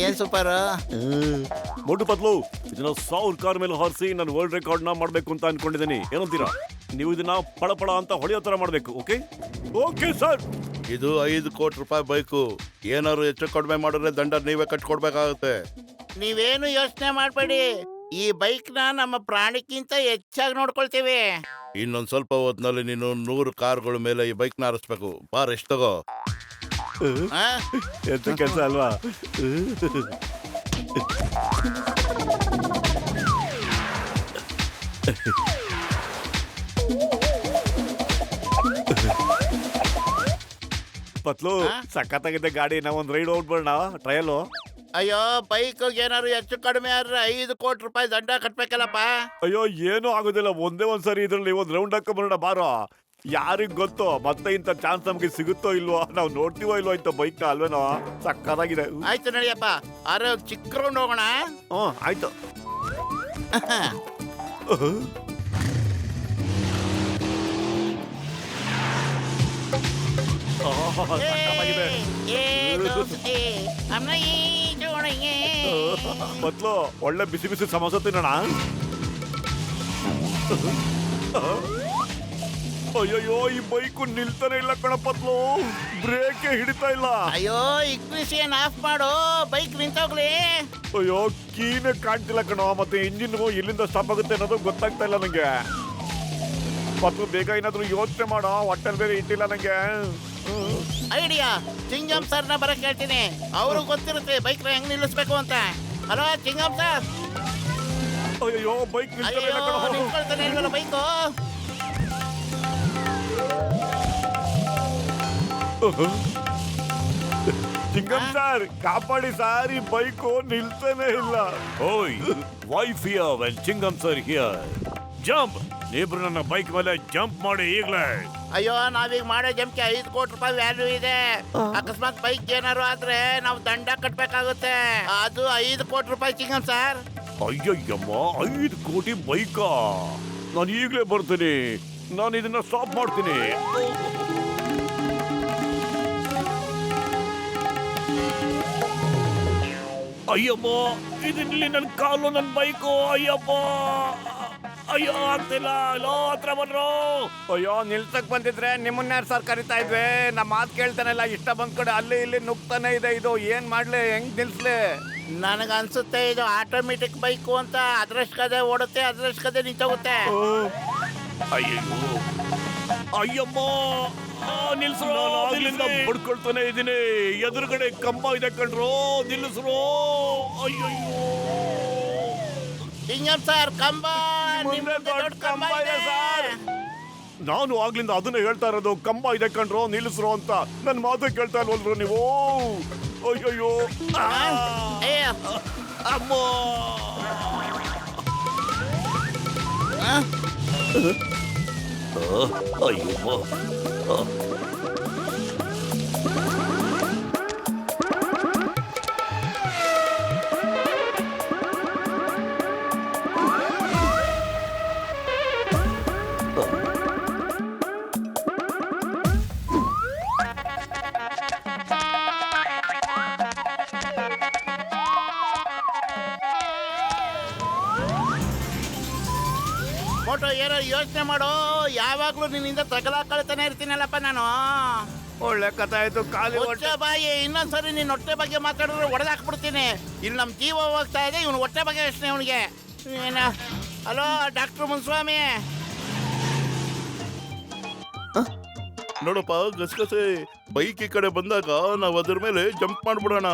ಏನ್ ಸೂಪರ್ ಮೊಡ್ಡು ಪತ್ಲು ಇದನ್ನ 1000 ಕಾರ್ ಮೇಲೆ ಹಾರಿಸಿ ನಾನು ವರ್ಲ್ಡ್ ರೆಕಾರ್ಡ್ ನ ಮಾಡ್ಬೇಕು ಅಂತ ಅನ್ಕೊಂಡಿದ್ದೀನಿ. ಏನಂತೀರಾ? ನೀವು ಇದನ್ನ ಪಳಪಳ ಅಂತ ಹೊಳೆಯೋ ತರ ಮಾಡ್ಬೇಕು. Okay okay sir. ಇದು 5 ಕೋಟಿ ರೂಪಾಯಿ ಬೈಕು. ಏನಾದ್ರು ಹೆಚ್ಚು ಕಡಿಮೆ ಮಾಡಿದ್ರೆ ದಂಡ ನೀವೇ ಕಟ್ಕೊಡ್ಬೇಕಾಗುತ್ತೆ. ನೀವೇನು ಯೋಚನೆ ಮಾಡ್ಬೇಡಿ, ಈ ಬೈಕ್ ನ ನಮ್ಮ ಪ್ರಾಣಕ್ಕಿಂತ ಹೆಚ್ಚಾಗಿ ನೋಡ್ಕೊಳ್ತೀವಿ. ಇನ್ನೊಂದ್ ಸ್ವಲ್ಪ ಹೊತ್ನಲ್ಲಿ ನೀನು 100 ಕಾರ್ಗಳ ಮೇಲೆ ಈ ಬೈಕ್ ನ ಹಾರಿಸ್ಬೇಕು. ಬಾರ್ ಎಷ್ಟು ತಗೋ. ಎಂತ ಕೆಲಸ ಅಲ್ವಾ? ಪತ್ಲು ಸಖತ್ತಾಗಿದೆ ಗಾಡಿ. ನಾವೊಂದ್ ರೈಡ್ ಹೋಗ್ಬಿಡೋಣ ಟ್ರಯಲ್. ಅಯ್ಯೋ, ಬೈಕ್ ಏನಾದ್ರು ಹೆಚ್ಚು ಕಡಿಮೆ ಆದ್ರೆ 5 ಕೋಟಿ ರೂಪಾಯಿ ದಂಡ ಕಟ್ಬೇಕಲ್ಲಪ್ಪ. ಅಯ್ಯೋ ಏನೂ ಆಗೋದಿಲ್ಲ, ಒಂದೇ ಒಂದ್ಸರಿ ಇದ್ರಲ್ಲಿ ಒಂದ್ ರೌಂಡ್ ಹಾಕೊಂಡ್ಬರೋಣ ಬಾರೋ. ಯಾರಿಗ್ ಗೊತ್ತು ಮತ್ತೆ ಇಂಥ ಚಾನ್ಸ್ ನಮ್ಗೆ ಸಿಗುತ್ತೋ ಇಲ್ವೋ, ನಾವು ನೋಡ್ತೀವೋ ಇಲ್ವೋ ಇಂಥ ಬೈಕ್ ನ ಅಲ್ವೇನೋ. ಸಕ್ಕತ್ತಾಗಿದೆ. ಆಯ್ತು ನಡಿಯಪ್ಪ, ಆದ್ರೆ ಚಿಕ್ಕ ರೌಂಡ್ ಹೋಗೋಣ. ಆಯ್ತು. ಮೊದ್ಲು ಒಳ್ಳೆ ಬಿಸಿ ಬಿಸಿ ಸಮೋಸ ತಿನ್ನೋಣ. ಅಯ್ಯೋ ಈ ಬೈಕು ನಿಲ್ತಾನೆ ಇಲ್ಲ ಕಣಪತ್ಲು, ಬ್ರೇಕ್ ಹಿಡಿತಾ ಇಲ್ಲ. ಅಯ್ಯೋ, ಇಗ್ನಿಷಿಯನ್ ಆಫ್ ಮಾಡು, ಬೈಕ್ ನಿಂತೋಗ್ಲಿ. ಅಯ್ಯೋ ಕೀನೇ ಕಾಣ್ತಿಲ್ಲ ಕಣೋ, ಮತ್ತೆ ಇಂಜಿನ್ ಎಲ್ಲಿಂದ ಸ್ಟಾಪ್ ಆಗುತ್ತೆ ಅನ್ನೋದು ಗೊತ್ತಾಗ್ತಾ ಇಲ್ಲ ನಂಗೆ. ಪತ್ಲು ಬೇಗ ಏನಾದ್ರು ಯೋಚನೆ ಮಾಡೋ, ಹೊಟ್ಟೆಲ್ ಬೇರೆ ಇಟ್ಟಿಲ್ಲ ನಂಗೆ. ಐಡಿಯಾ, ಚಿಂಗಂ ಸರ್ನ ಬರಕ್ ಹೇಳ್ತೀನಿ, ಅವ್ರು ಗೊತ್ತಿರುತ್ತೆ ಬೈಕ್ ಹೆಂಗ್ ನಿಲ್ಲಿಸ್ಬೇಕು ಅಂತ. Hello Chingam sir. ಅಯ್ಯೋ ಬೈಕ್ ನಿಲ್ಕೊಳ್ತಾನೆ ಇಲ್ವಲ್ಲ ಬೈಕು. ಚಿಂಗಂ ಸರ್ ಕಾಪಾಡಿ ಸರ್, ಈ ಬೈಕು ನಿಲ್ತಾನೆ ಇಲ್ಲ. ಓಯ್ wife here when Chingam sir here. Jump. ನೀಬ್ರು ನನ್ನ ಬೈಕ್ ಮೇಲೆ ಜಂಪ್ ಮಾಡಿ ಈಗಲೇ. ಅಯ್ಯೋ, ನಾವೀಗ ಮಾಡೋ ಜಂಪ್ಗೆ 5 ಕೋಟಿ ರೂಪಾಯಿ ವ್ಯಾಲ್ಯೂ ಇದೆ. ಅಕಸ್ಮಾತ್ ಬೈಕ್ ಏನಾರು ಆದ್ರೆ ನಾವು ದಂಡ ಕಟ್ಬೇಕಾಗುತ್ತೆ. ಅದು 5 ಕೋಟಿ ರೂಪಾಯಿ ಚಿಂಗಂ ಸರ್. ಅಯ್ಯಯ್ಯಮ್ಮ, 5 ಕೋಟಿ ಬೈಕಾ? ನಾನು ಈಗಲೇ ಬರ್ತೀನಿ, ನಾನು ಇದನ್ನ ಸ್ಟಾಪ್ ಮಾಡ್ತೀನಿ. ಅಯ್ಯಮ್ಮ, ಇದರಲ್ಲಿ ನನ್ನ ಕಾಲು, ನನ್ನ ಬೈಕು. ಅಯ್ಯಪ್ಪ, ಅಯ್ಯೋ ಆಗ್ತಿಲ್ಲ. ಲೋ ಹತ್ರ ಬಂದ್ರು. ಅಯ್ಯೋ ನಿಲ್ಸಕ್ ಬಂದಿದ್ರೆ ನಿಮ್ಮನ್ನ ಸರ್ ಕರಿತಾ ಇದ್ವಿ. ನಮ್ಮ ಮಾತು ಕೇಳ್ತಾನೆಲ್ಲ, ಇಷ್ಟ ಬಂದ್ ಕಡೆ ಅಲ್ಲಿ ಇಲ್ಲಿ ನುಗ್ತಾನೆ ಇದೆ. ಇದು ಏನ್ ಮಾಡ್ಲಿ, ಹೆಂಗ್ ನಿಲ್ಸ್ಲಿ? ನನಗ ಅನ್ಸುತ್ತೆ ಇದು ಆಟೋಮೆಟಿಕ್ ಬೈಕು ಅಂತ. ಅದ್ರಷ್ಟು ಕದೆ ಓಡುತ್ತೆ, ಅದ್ರಷ್ಟು ಕದೆ ನಿಂತೋಗುತ್ತೆ. ಅಯ್ಯೋ ಅಯ್ಯಮ್ಮ, ನಿಲ್ಸ್ರು. ಇಲ್ಲಿಂದ ಬಡ್ಕೊಳ್ತಾನೆ ಇದೀನಿ. ಎದುರುಗಡೆ ಕಂಬ ಇದೆ ಕಣ್ರು, ನಿಲ್ಲಿಸ್ರು. ಅಯ್ಯಯ್ಯೋ ಚಿಂಗಂ ಸರ್, ಕಂಬ ದೊಡ್ಡ ಕಂಬ ಇದೆ ಸರ್. ನಾನು ಆಗ್ಲಿಂದ ಅದನ್ನ ಹೇಳ್ತಾ ಇರೋದು, ಕಂಬ ಇದೆ ಕಣ್ರು, ನಿಲ್ಲಿಸ್ರು ಅಂತ. ನನ್ ಮಾತು ಕೇಳ್ತಾ ಇಲ್ವಲ್ರು ನೀವು? ಅಯ್ಯಯ್ಯೋ ಅಮ್ಮ. ಅಯ್ಯೋ ಮೋಟೋ ಏನೋ ಯೋಚನೆ ಮಾಡೋ, ಯಾವಾಗ್ಲೂ ನಿನ್ನಿಂದ ತಗಲಾಕಳ್ತಾನೆ ಇರ್ತೀನಲ್ಲಪ್ಪ ನಾನು. ಒಳ್ಳೆ ಕಥೆ ಆಯ್ತು. ಖಾಲಿ ಹೊಟ್ಟೆ ಬಾಯಿ, ಇನ್ನೊಂದ್ಸರಿ ನಿನ್ನ ಹೊಟ್ಟೆ ಬಗ್ಗೆ ಮಾತಾಡಿದ್ರೆ ಹೊಡೆದಾಕ್ಬಿಡ್ತೀನಿ. ಇಲ್ಲಿ ನಮ್ಮ ಜೀವ ಹೋಗ್ತಾ ಇದೆ, ಇವನು ಹೊಟ್ಟೆ ಬಗ್ಗೆ ಯೋಚನೆ ಇವನಿಗೆ. ಏನ? Hello doctor Muniswamy. ನೋಡಪ್ಪ ಗಸಗಸೆ, ಬೈಕ್ ಈ ಕಡೆ ಬಂದಾಗ ನಾವು ಅದ್ರ ಮೇಲೆ ಜಂಪ್ ಮಾಡ್ಬಿಡೋಣ.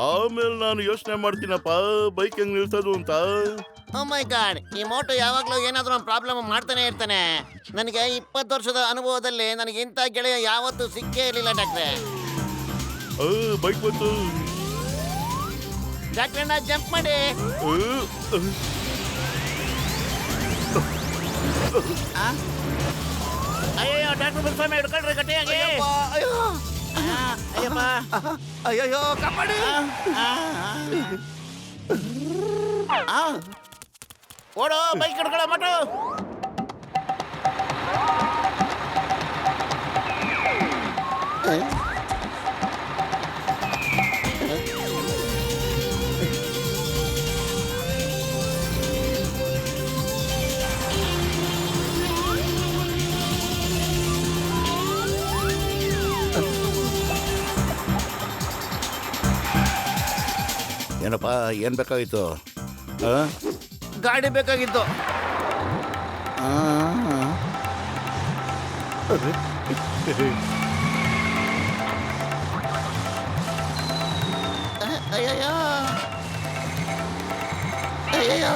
ಆಮೇಲೆ ನಾನು ಯೋಚನೆ ಮಾಡ್ತೀನಪ್ಪ ಬೈಕ್ ಹೆಂಗ್ ನಿಲ್ಸೋದು ಅಂತ. ಓ ಮೈ ಗಾಡ್, ಈ ಮೋಟೋ ಯಾವಾಗಲೂ ಏನಾದರೂ ಒಂದು ಪ್ರಾಬ್ಲಮ್ ಮಾಡ್ತಾನೆ ಇರ್ತಾನೆ. ನನಗೆ 20 ವರ್ಷದ ಅನುಭವದಲ್ಲಿ ನನಗೆ ಇಂಥ ಗೆಳೆಯ ಯಾವತ್ತೂ ಸಿಕ್ಕೇ ಇರಲಿಲ್ಲ ಡಾಕ್ಟ್ರೆ. ಬೈಕ್ ಬಂತು ಡಾಕ್ಟ್ರಣ್ಣ, ಜಂಪ್ ಮಾಡಿ. ಅಯ್ಯೋ ಡಾಕ್ಟರ್ ಮುನ್ಸ್ವಾಮಿ, ಹಿಡ್ಕೊಳ್ರಿ ಗಟ್ಟಿಯಾಗಿ. ಅಯ್ಯಪ್ಪ ಅಯ್ಯಯ್ಯೋ ಕಾಪಾಡಿ. ಓಡೋ ಬೈಕ್ ಹಿಡ್ಕೊಳ್ಳೋ ಮಟು. ಏನಪ್ಪ ಏನ್ ಬೇಕಾಗಿತ್ತು? ಗಾಡಿ ಬೇಕಾಗಿತ್ತು. ಅಯ್ಯಯ್ಯೋ ಅಯ್ಯಯ್ಯೋ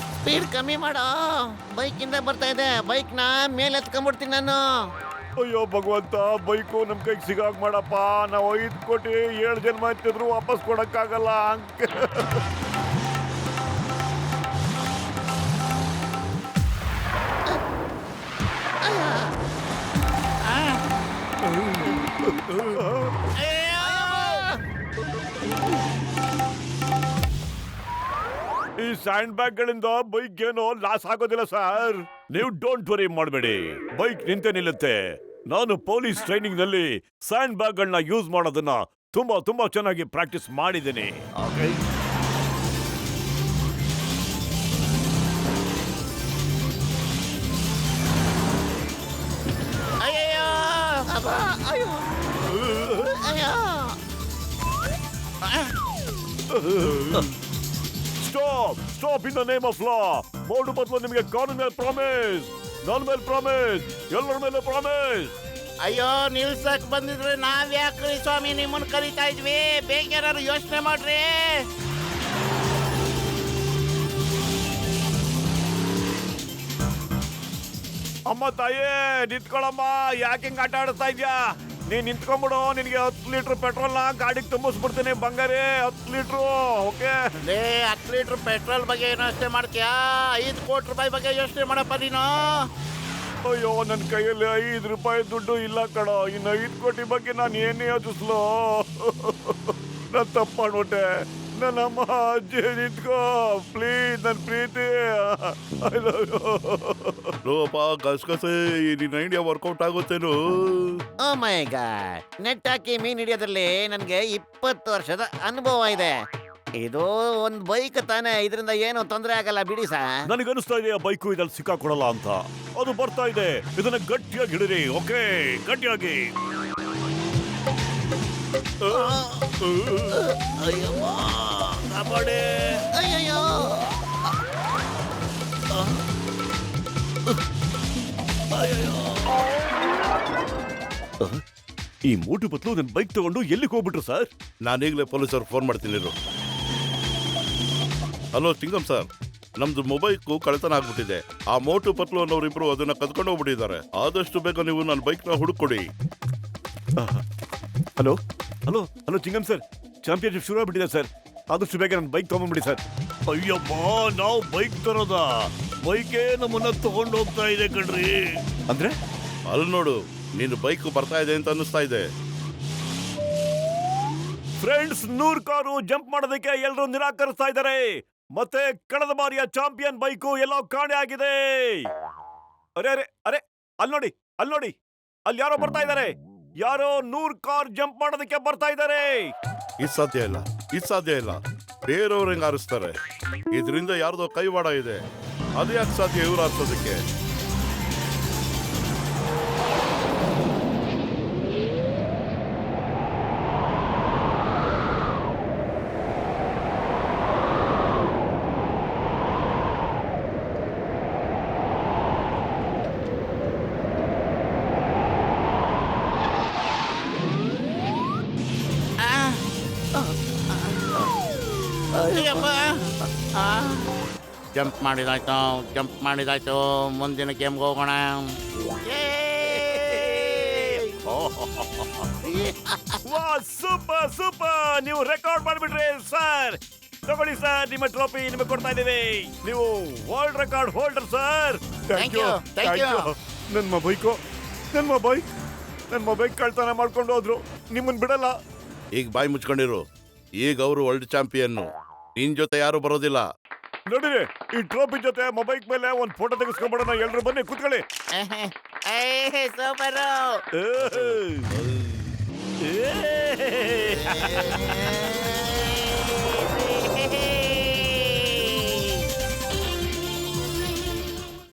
ಸ್ಪೀಡ್ ಕಮ್ಮಿ ಮಾಡೋ. ಬೈಕಿಂದ ಬರ್ತಾ ಇದೆ, ಬೈಕ್ನ ಮೇಲೆ ಎತ್ಕೊಂಡ್ಬಿಡ್ತೀನಿ ನಾನು. ಅಯ್ಯೋ ಭಗವಂತ, ಬೈಕು ನಮ್ ಕೈಗೆ ಸಿಗಾಕ್ ಮಾಡಪ್ಪ. ನಾವು 5 ಕೋಟಿ 7 ಜನ್ಮ ಎತ್ತಿದ್ರು ವಾಪಸ್ ಕೊಡಕ್ಕಾಗಲ್ಲ. ಈ ಸ್ಯಾಂಡ್ ಬ್ಯಾಗ್ ಗಳಿಂದ ಬೈಕ್ ಏನೋ ಲಾಸ್ ಆಗೋದಿಲ್ಲ ಸರ್. ನೀವು ಡೋಂಟ್ ವರಿ ಮಾಡಬೇಡಿ, ಬೈಕ್ ನಿಂತೆ ನಿಲ್ಲುತ್ತೆ. ನಾನು ಪೊಲೀಸ್ ಟ್ರೈನಿಂಗ್ ನಲ್ಲಿ ಸ್ಯಾಂಡ್ ಬ್ಯಾಗ್ ಗಳನ್ನ ಯೂಸ್ ಮಾಡೋದನ್ನ ತುಂಬಾ ಚೆನ್ನಾಗಿ ಪ್ರಾಕ್ಟೀಸ್ ಮಾಡಿದ್ದೀನಿ. ಅಯ್ಯಯ್ಯೋ ಅಯ್ಯೋ ಅಯ್ಯೋ stop in the name of law. Mode ಬದಲು ನಿಮಗೆ ಕಾನೂನು ಮೇಲೆ ಪ್ರಾಮಿಸ್, ನನ್ನ ಮೇಲೆ ಪ್ರಾಮಿಸ್, ಎಲ್ಲರ ಮೇಲೆ ಪ್ರಾಮಿಸ್. ಅಯ್ಯೋ ನಿಲ್ಸಕ್ ಬಂದಿದ್ರೆ ನಾವ್ ಯಾಕ್ರಿ ಸ್ವಾಮಿ ನಿಮ್ಮನ್ನ ಕರಿತಾ ಇದ್ವಿ? ಬೇಗ ಏನಾದ್ರು ಯೋಚನೆ ಮಾಡ್ರಿ. ಅಮ್ಮ ತಾಯೇ ನಿಂತ್ಕೊಳಮ್ಮ, ಯಾಕೆ ಹಿಂಗ್ ಆಟ ಆಡಿಸ್ತಾ ಇದ್ಯಾ? ನೀನ್ ನಿಂತ್ಕೊಂಡ್ಬಿಡು, ನಿನ್ಗೆ 10 ಲೀಟರ್ ಪೆಟ್ರೋಲ್ ನ ಗಾಡಿಗೆ ತುಂಬಿಸ್ಬಿಡ್ತೀನಿ ಬಂಗಾರಿ. 10 ಲೀಟ್ರು ಓಕೆ? 10 ಲೀಟರ್ ಪೆಟ್ರೋಲ್ ಬಗ್ಗೆ ಏನೋ ಯೋಚನೆ ಮಾಡ್ತೀಯಾ? 5 ಕೋಟಿ ರೂಪಾಯಿ ಬಗ್ಗೆ ಯೋಚನೆ ಮಾಡಪ್ಪ ನೀನು. ಅಯ್ಯೋ ನನ್ನ ಕೈಯಲ್ಲಿ 5 ರೂಪಾಯಿ ದುಡ್ಡು ಇಲ್ಲ ಕಣೋ. ಇನ್ನು 5 ಕೋಟಿ ಬಗ್ಗೆ ನಾನು ಏನೇ ಯೋಚಿಸ್ಲೋ. ನಾನು ತಪ್ಪು ಮಾಡ್ಬಿಟ್ಟೆ. ನನ್ನ ಅಮ್ಮ ಅಜ್ಜಿ ನಿಂತ್ಕೋ ಪ್ಲೀಸ್, ನನ್ನ ಪ್ರೀತಿ. I love you. ಲೋಪ ಗಸಗಸೆ, ನಿನ್ನ ಐಡಿಯಾ ವರ್ಕೌಟ್ ಆಗುತ್ತೇನು? ಓ ಮೈ ಗಾಡ್, ನೆಟ್ ಹಾಕಿ ಮೀನ್ ಹಿಡಿಯೋದ್ರಲ್ಲಿ ನನಗೆ 20 ವರ್ಷದ ಅನುಭವ ಇದೆ. ಇದು ಒಂದು ಬೈಕ್ ತಾನೆ, ಇದರಿಂದ ಏನು ತೊಂದರೆ ಆಗಲ್ಲ ಬಿಡಿ ಸರ್. ನನಗನ್ನಿಸ್ತಾ ಇದೆ ಆ ಬೈಕು ಇದ್ರಲ್ಲಿ ಸಿಕ್ಕಾಕೊಡಲ್ಲ ಅಂತ. ಅದು ಬರ್ತಾ ಇದೆ, ಇದನ್ನ ಗಟ್ಟಿಯಾಗಿ ಹಿಡಿರಿ. ಓಕೆ, ಗಟ್ಟಿಯಾಗಿ. ಅಯ್ಯಮ್ಮ ಕಾಪಾಡೆ. ಅಯ್ಯಯ್ಯೋ ಈ ಮೋಟು ಬತ್ಲು ನನ್ನ ಬೈಕ್ ತಗೊಂಡು ಎಲ್ಲಿಗೆ ಹೋಗ್ಬಿಟ್ರು ಸರ್? ನಾನೀಗಲೇ ಪೊಲೀಸರು ಫೋನ್ ಮಾಡ್ತೀನಿ. ಹಲೋ ಚಿಂಗಮ್ ಸರ್, ನಮ್ದು ಮೊಬೈಲ್ಕು ಕಳ್ತನ ಆಗ್ಬಿಟ್ಟಿದೆ. ಆ ಮೋಟು ಪತ್ಲು ಅನ್ನೋರಿಬ್ರು ಅದನ್ನ ಕದ್ಕೊಂಡು ಹೋಗ್ಬಿಟ್ಟಿದ್ದಾರೆ. ಆದಷ್ಟು ಬೇಗ ನೀವು ನನ್ನ ಬೈಕ್ನ ಹುಡುಕೊಡಿ. Hello hello hello ಚಿಂಗಮ್ sir, championship ಶುರು ಆಗ್ಬಿಟ್ಟಿದೆ ಸರ್. ಆದಷ್ಟು ಬೇಗ ನನ್ನ ಬೈಕ್ ತಗೊಂಡ್ಬಿಡಿ ಸರ್. ಅಯ್ಯಮ್ಮ, ನಾವು ಬೈಕ್ ತರೋದ? ಬೈಕೇ ನಮ್ಮನ್ನ ತಗೊಂಡು ಹೋಗ್ತಾ ಇದೆ ಕಣ್ರಿ. ಅಂದ್ರೆ ಅಲ್ಲಿ ನೋಡು, ನಿನ್ನ ಬೈಕ್ ಬರ್ತಾ ಇದೆ ಅಂತ ಅನ್ನಿಸ್ತಾ ಇದೆ. ಫ್ರೆಂಡ್ಸ್, 100 ಕಾರು ಜಂಪ್ ಮಾಡೋದಕ್ಕೆ ಎಲ್ಲರೂ ನಿರಾಕರಿಸ್ತಾ ಇದ್ದಾರೆ. ಮತ್ತೆ ಕಳೆದ ಬಾರಿಯ ಚಾಂಪಿಯನ್ ಬೈಕು ಎಲ್ಲೋ ಕಾಣೆ ಆಗಿದೆ. ಅರೆ ಅರೆ ಅರೆ, ಅಲ್ಲಿ ನೋಡಿ, ಅಲ್ಲಿ ನೋಡಿ, ಅಲ್ಲಿ ಯಾರೋ ಬರ್ತಾ ಇದ್ದಾರೆ. ಯಾರೋ 100 ಕಾರ್ ಜಂಪ್ ಮಾಡೋದಕ್ಕೆ ಬರ್ತಾ ಇದ್ದಾರೆ. ಇದು ಸಾಧ್ಯ ಇಲ್ಲ, ಇದು ಸಾಧ್ಯ ಇಲ್ಲ. ಬೇರೆಯವ್ರು ಹೆಂಗ್ ಆರಿಸ್ತಾರೆ? ಇದರಿಂದ ಯಾರ್ದೋ ಕೈವಾಡ ಇದೆ. ಅದು ಯಾಕೆ ಸಾಧ್ಯ ಇವ್ರು ಆರಿಸೋದಕ್ಕೆ? Jump ಮಾಡಿದಾಯ್ತು, jump ಮಾಡಿದಾಯ್ತು. ಮುಂದಿನ ಗೇಮ್ಗೆ ಹೋಗೋಣ. ಸೂಪರ್ ಸೂಪರ್, ನೀವು ರೆಕಾರ್ಡ್ ಮಾಡ್ಬಿಟ್ರಿ ಸರ್. ತಗೊಳ್ಳಿ ಸರ್, ನಿಮ್ಮ ಟ್ರೋಫಿ ನಿಮಗೆ ಕೊಡ್ತಾ ಇದ್ದೀವಿ. ನೀವು world record holder sir. Thank you, thank you. ನನ್ನ ಬೈಕು, ನನ್ನ ಬೈಕ್ ಕಳ್ತನ ಮಾಡ್ಕೊಂಡು ಹೋದ್ರು. ನಿಮ್ಮನ್ ಬಿಡಲ್ಲ. ಈಗ ಬಾಯಿ ಮುಚ್ಕೊಂಡಿರು. ಈಗ ಅವರು ವರ್ಲ್ಡ್ ಚಾಂಪಿಯನ್. ನಿನ್ ಜೊತೆ ಯಾರು ಬರೋದಿಲ್ಲ. ನೋಡಿರಿ, ಈ ಟ್ರೋಫಿ ಜೊತೆ ಮೊಬೈಲ್ ಮೇಲೆ ಒಂದ್ ಫೋಟೋ ತೆಗೆಸ್ಕೊಂಡ್ಬಿಡೋಣ. ಎಲ್ರು ಬನ್ನಿ ಕೂತ್ಕೊಳ್ಳಿ. ಸೂಪರು. ಏ.